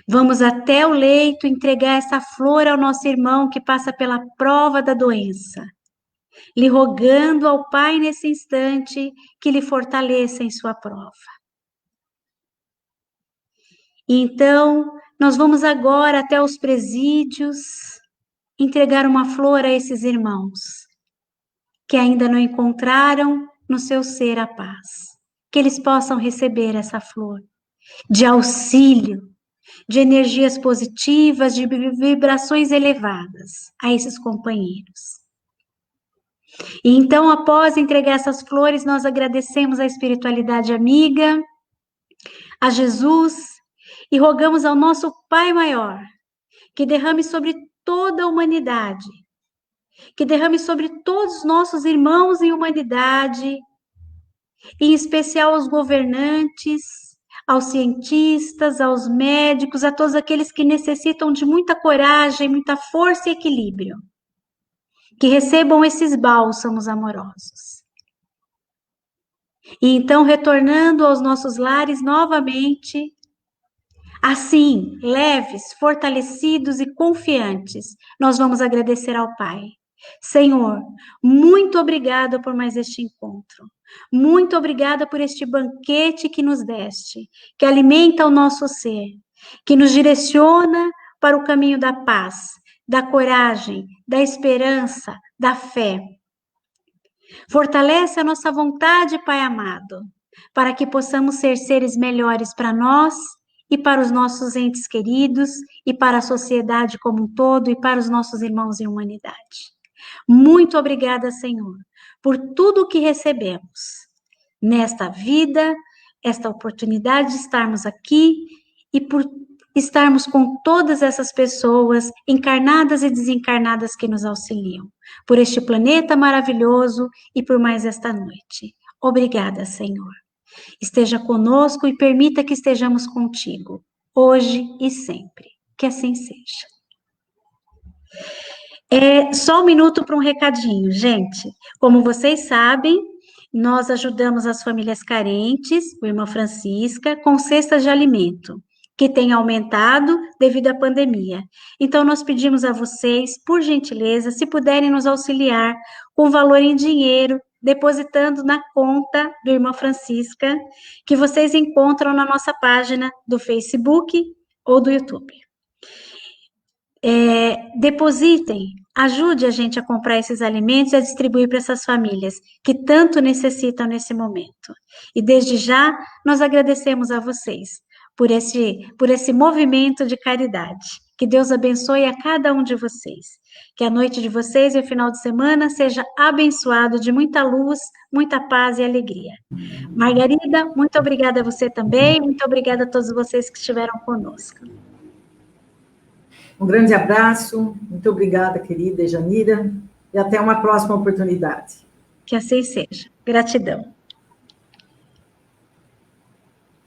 Vamos até o leito entregar essa flor ao nosso irmão que passa pela prova da doença, lhe rogando ao Pai nesse instante que lhe fortaleça em sua prova. E então, nós vamos agora até os presídios entregar uma flor a esses irmãos que ainda não encontraram no seu ser a paz. Que eles possam receber essa flor de auxílio, de energias positivas, de vibrações elevadas a esses companheiros. E então, após entregar essas flores, nós agradecemos à espiritualidade amiga, a Jesus, e rogamos ao nosso Pai Maior que derrame sobre toda a humanidade, que derrame sobre todos os nossos irmãos em humanidade, em especial aos governantes, aos cientistas, aos médicos, a todos aqueles que necessitam de muita coragem, muita força e equilíbrio, que recebam esses bálsamos amorosos. E então, retornando aos nossos lares novamente, assim, leves, fortalecidos e confiantes, nós vamos agradecer ao Pai. Senhor, muito obrigada por mais este encontro. Muito obrigada por este banquete que nos deste, que alimenta o nosso ser, que nos direciona para o caminho da paz, da coragem, da esperança, da fé. Fortalece a nossa vontade, Pai amado, para que possamos ser seres melhores para nós e para os nossos entes queridos, e para a sociedade como um todo, e para os nossos irmãos em humanidade. Muito obrigada, Senhor, por tudo o que recebemos nesta vida, esta oportunidade de estarmos aqui e por estarmos com todas essas pessoas encarnadas e desencarnadas que nos auxiliam, por este planeta maravilhoso e por mais esta noite. Obrigada, Senhor. Esteja conosco e permita que estejamos contigo, hoje e sempre. Que assim seja. Só um minuto para um recadinho, gente. Como vocês sabem, nós ajudamos as famílias carentes, o Irmã Francisca, com cestas de alimento, que tem aumentado devido à pandemia. Então, nós pedimos a vocês, por gentileza, se puderem nos auxiliar com valor em dinheiro, depositando na conta do Irmã Francisca, que vocês encontram na nossa página do Facebook ou do YouTube. Depositem, ajude a gente a comprar esses alimentos e a distribuir para essas famílias que tanto necessitam nesse momento. E desde já, nós agradecemos a vocês por esse movimento de caridade. Que Deus abençoe a cada um de vocês. Que a noite de vocês e o final de semana seja abençoado de muita luz, muita paz e alegria. Margarida, muito obrigada a você também, muito obrigada a todos vocês que estiveram conosco. Um grande abraço, muito obrigada, querida Janira, e até uma próxima oportunidade. Que assim seja. Gratidão.